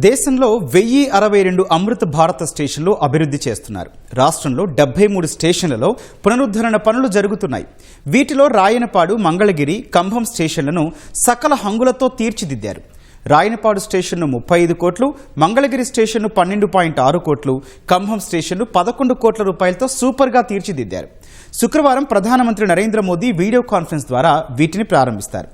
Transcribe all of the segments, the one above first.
దేశంలో 1062 అమృత భారత స్టేషన్లు అభివృద్ధి చేస్తున్నారు. రాష్ట్రంలో 73 స్టేషన్లలో పునరుద్ధరణ పనులు జరుగుతున్నాయి. వీటిలో రాయనపాడు, మంగళగిరి, కంభం స్టేషన్లను సకల హంగులతో తీర్చిదిద్దారు. రాయనపాడు స్టేషన్ను 35 కోట్లు, మంగళగిరి స్టేషన్ను 12.6 కోట్లు, కంభం స్టేషన్ను 11 కోట్ల రూపాయలతో సూపర్గా తీర్చిదిద్దారు. శుక్రవారం ప్రధానమంత్రి నరేంద్ర మోదీ వీడియో కాన్ఫరెన్స్ ద్వారా వీటిని ప్రారంభిస్తారు.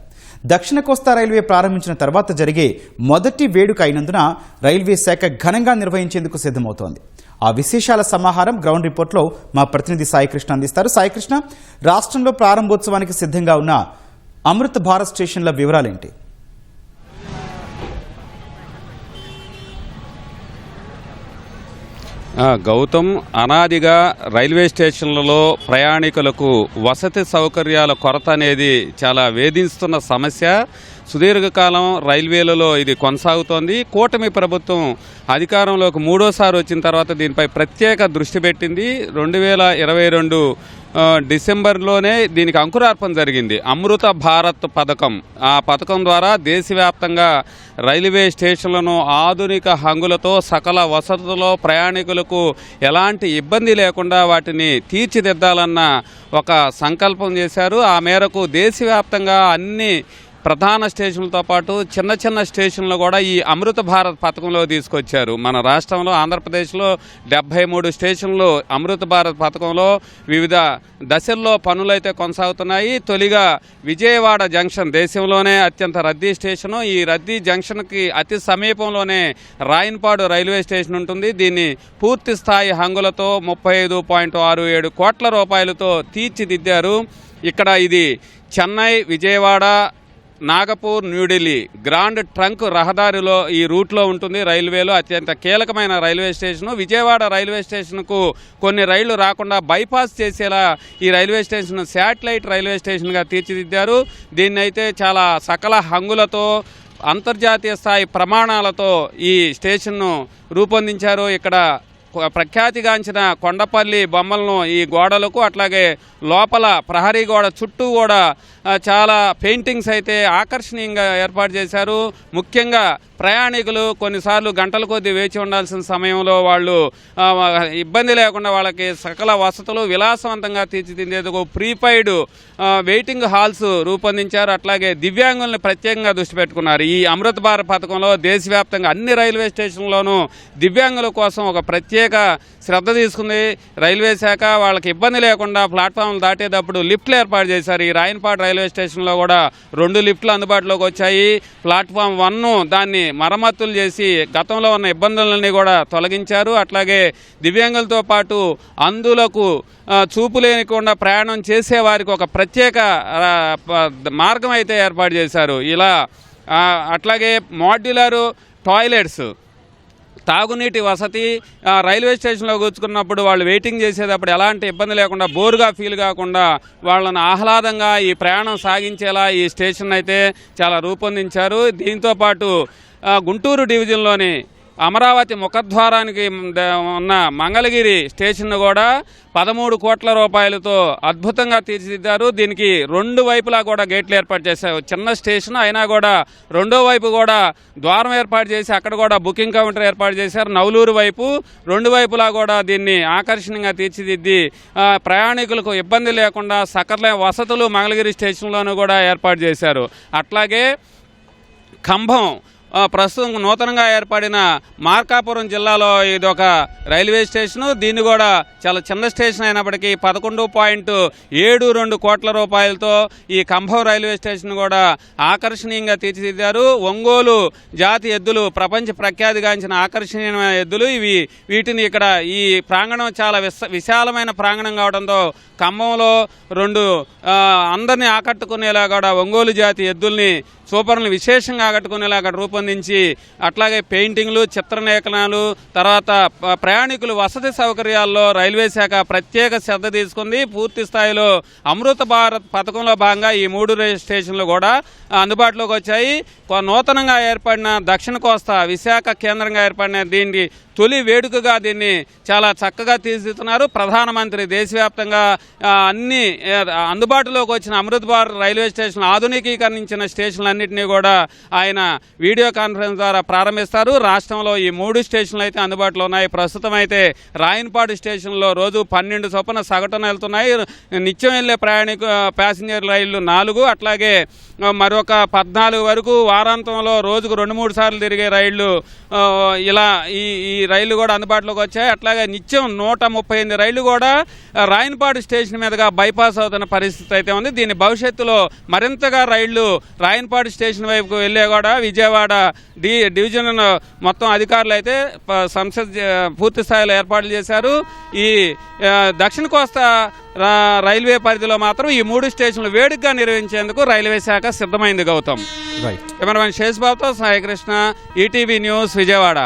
దక్షిణ కోస్తా రైల్వే ప్రారంభించిన తర్వాత జరిగే మొదటి వేడుక అయినందున రైల్వే శాఖ ఘనంగా నిర్వహించేందుకు సిద్ధమవుతోంది. ఆ విశేషాల సమాహారం గ్రౌండ్ రిపోర్ట్లో మా ప్రతినిధి సాయికృష్ణ అందిస్తారు. సాయికృష్ణ, రాష్ట్రంలో ప్రారంభోత్సవానికి సిద్ధంగా ఉన్న అమృత్ భారత్ స్టేషన్ల వివరాలేంటి? గౌతమ్, అనాదిగా రైల్వే స్టేషన్లలో ప్రయాణికులకు వసతి సౌకర్యాల కొరత అనేది చాలా వేధిస్తున్న సమస్య. సుదీర్ఘకాలం రైల్వేలలో ఇది కొనసాగుతోంది. కూటమి ప్రభుత్వం అధికారంలోకి మూడోసారి వచ్చిన తర్వాత దీనిపై ప్రత్యేక దృష్టి పెట్టింది. 2022 డిసెంబర్లోనే దీనికి అంకురార్పణ జరిగింది. అమృత భారత్ పథకం. ఆ పథకం ద్వారా దేశవ్యాప్తంగా రైల్వే స్టేషన్లను ఆధునిక హంగులతో సకల వసతులతో ప్రయాణికులకు ఎలాంటి ఇబ్బంది లేకుండా వాటిని తీర్చిదిద్దాలన్న ఒక సంకల్పం చేశారు. ఆ మేరకు దేశవ్యాప్తంగా అన్ని ప్రధాన స్టేషన్లతో పాటు చిన్న చిన్న స్టేషన్లు కూడా ఈ అమృత భారత్ పథకంలో తీసుకొచ్చారు. మన రాష్ట్రంలో ఆంధ్రప్రదేశ్లో 73 స్టేషన్లు అమృత భారత్ పథకంలో వివిధ దశల్లో పనులైతే కొనసాగుతున్నాయి. తొలిగా విజయవాడ జంక్షన్, దేశంలోనే అత్యంత రద్దీ స్టేషను. ఈ రద్దీ జంక్షన్కి అతి సమీపంలోనే రాయనపాడు రైల్వే స్టేషన్ ఉంటుంది. దీన్ని పూర్తి స్థాయి హంగులతో 35.67 కోట్ల రూపాయలతో తీర్చిదిద్దారు. ఇక్కడ ఇది చెన్నై, విజయవాడ, నాగపూర్, న్యూఢిల్లీ గ్రాండ్ ట్రంక్ రహదారిలో ఈ రూట్లో ఉంటుంది. రైల్వేలో అత్యంత కీలకమైన రైల్వే స్టేషను. విజయవాడ రైల్వే స్టేషన్కు కొన్ని రైళ్లు రాకుండా బైపాస్ చేసేలా ఈ రైల్వే స్టేషన్ శాటిలైట్ రైల్వే స్టేషన్గా తీర్చిదిద్దారు. దీన్నైతే చాలా సకల హంగులతో, అంతర్జాతీయ స్థాయి ప్రమాణాలతో ఈ స్టేషన్ను రూపొందించారు. ఇక్కడ ప్రఖ్యాతిగాంచిన కొండపల్లి బొమ్మలను ఈ గోడలకు, అట్లాగే లోపల ప్రహరీ గోడ చుట్టూ కూడా చాలా పెయింటింగ్స్ అయితే ఆకర్షణీయంగా ఏర్పాటు చేశారు. ముఖ్యంగా ప్రయాణికులు కొన్నిసార్లు గంటల కొద్దీ వేచి ఉండాల్సిన సమయంలో వాళ్ళు ఇబ్బంది లేకుండా వాళ్ళకి సకల వసతులు విలాసవంతంగా తీర్చిదిద్దేందుకు ప్రీపెయిడ్ వెయిటింగ్ హాల్స్ రూపొందించారు. అట్లాగే దివ్యాంగుల్ని ప్రత్యేకంగా దృష్టి పెట్టుకున్నారు. ఈ అమృత్ భారత్ పథకంలో దేశవ్యాప్తంగా అన్ని రైల్వే స్టేషన్లోనూ దివ్యాంగుల కోసం ఒక ప్రత్యేక శ్రద్ధ తీసుకుంది రైల్వే శాఖ. వాళ్ళకి ఇబ్బంది లేకుండా ప్లాట్ఫామ్లు దాటేటప్పుడు లిఫ్ట్లు ఏర్పాటు చేశారు. ఈ రాయనపాడు రైల్వే స్టేషన్లో కూడా 2 లిఫ్ట్లు అందుబాటులోకి వచ్చాయి. ప్లాట్ఫామ్ 1 దాన్ని మరమ్మతులు చేసి గతంలో ఉన్న ఇబ్బందులన్నీ కూడా తొలగించారు. అట్లాగే దివ్యాంగులతో పాటు అందులకు చూపు లేనికుండా ప్రయాణం చేసే వారికి ఒక ప్రత్యేక మార్గం అయితే ఏర్పాటు చేశారు. ఇలా అట్లాగే మాడ్యులర్ టాయిలెట్స్, తాగునీటి వసతి, రైల్వే స్టేషన్లో కూర్చుకున్నప్పుడు వాళ్ళు వెయిటింగ్ చేసేటప్పుడు ఎలాంటి ఇబ్బంది లేకుండా, బోరుగా ఫీల్ కాకుండా వాళ్ళని ఆహ్లాదంగా ఈ ప్రయాణం సాగించేలా ఈ స్టేషన్ అయితే చాలా రూపొందించారు. దీంతోపాటు గుంటూరు డివిజన్లోని అమరావతి ముఖద్వారానికి ఉన్న మంగళగిరి స్టేషన్ను కూడా 13 కోట్ల రూపాయలతో అద్భుతంగా తీర్చిదిద్దారు. దీనికి 2 వైపులా కూడా గేట్లు ఏర్పాటు చేశారు. చిన్న స్టేషన్ అయినా కూడా 2వ వైపు కూడా ద్వారం ఏర్పాటు చేసి అక్కడ కూడా బుకింగ్ కౌంటర్ ఏర్పాటు చేశారు. నవలూరు వైపు 2 వైపులా కూడా దీన్ని ఆకర్షణీయంగా తీర్చిదిద్ది ప్రయాణికులకు ఇబ్బంది లేకుండా సకల వసతులు మంగళగిరి స్టేషన్లోనూ కూడా ఏర్పాటు చేశారు. అట్లాగే కంభం, ప్రస్తుతం నూతనంగా ఏర్పడిన మార్కాపురం జిల్లాలో ఇదొక రైల్వే స్టేషను. దీన్ని కూడా చాలా చిన్న స్టేషన్ అయినప్పటికీ 11.72 కోట్ల రూపాయలతో ఈ కంభం రైల్వే స్టేషన్ కూడా ఆకర్షణీయంగా తీర్చిదిద్దారు. ఒంగోలు జాతి ఎద్దులు, ప్రపంచ ప్రఖ్యాతిగాంచిన ఆకర్షణీయమైన ఎద్దులు ఇవి. వీటిని ఇక్కడ ఈ ప్రాంగణం చాలా విశాలమైన ప్రాంగణం కావడంతో ఖమ్మంలో 2 అందరినీ ఆకట్టుకునేలా కూడా ఒంగోలు జాతి ఎద్దుల్ని, సూపర్ని విశేషంగా ఆకట్టుకునేలా అక్కడ రూపొందించి, అట్లాగే పెయింటింగ్లు, చిత్రలేఖనాలు, తర్వాత ప్రయాణికులు వసతి సౌకర్యాల్లో రైల్వే శాఖ ప్రత్యేక శ్రద్ధ తీసుకుంది. పూర్తి స్థాయిలో అమృత భారత్ పథకంలో భాగంగా ఈ 3 స్టేషన్లు కూడా అందుబాటులోకి వచ్చాయి. నూతనంగా ఏర్పడిన దక్షిణ కోస్తా విశాఖ కేంద్రంగా ఏర్పడిన దీనికి తొలి వేడుకగా దీన్ని చాలా చక్కగా తీర్చిదిద్దుతున్నారు. ప్రధానమంత్రి దేశవ్యాప్తంగా అన్ని అందుబాటులోకి వచ్చిన అమృత్ భారత్ రైల్వే స్టేషన్ ఆధునికీకరించిన స్టేషన్లన్నీ స్టేషన్లన్నింటినీ కూడా ఆయన వీడియో కాన్ఫరెన్స్ ద్వారా ప్రారంభిస్తారు. రాష్ట్రంలో ఈ 3 స్టేషన్లు అయితే అందుబాటులో ఉన్నాయి. ప్రస్తుతం అయితే రాయనపాడు స్టేషన్లో రోజు 12 చొప్పున సగటున వెళ్తున్నాయి. నిత్యం వెళ్ళే ప్యాసింజర్ రైళ్లు 4, అట్లాగే మరొక 14 వరకు వారాంతంలో రోజుకు 2-3 సార్లు తిరిగే రైళ్లు ఇలా ఈ రైళ్లు కూడా అందుబాటులోకి వచ్చాయి. అట్లాగే నిత్యం 138 రైళ్లు కూడా రాయనపాడు స్టేషన్ మీదుగా బైపాస్ అవుతున్న పరిస్థితి అయితే ఉంది. దీని భవిష్యత్తులో మరింతగా రైళ్లు రాయనపాడు స్టేషన్ వైపుకు వెళ్ళే కూడా విజయవాడ డివిజన్ మొత్తం అధికారులు అయితే పూర్తి స్థాయిలో ఏర్పాట్లు చేశారు. ఈ దక్షిణ కోస్తా రైల్వే పరిధిలో మాత్రం ఈ 3 స్టేషన్లు వేడుకగా నిర్వహించేందుకు రైల్వే శాఖ సిద్ధమైంది. గౌతమ్. రైట్. కెమెరామెన్ శేష్ బాబుతో సాయి కృష్ణ, ఈటీవీ న్యూస్, విజయవాడ.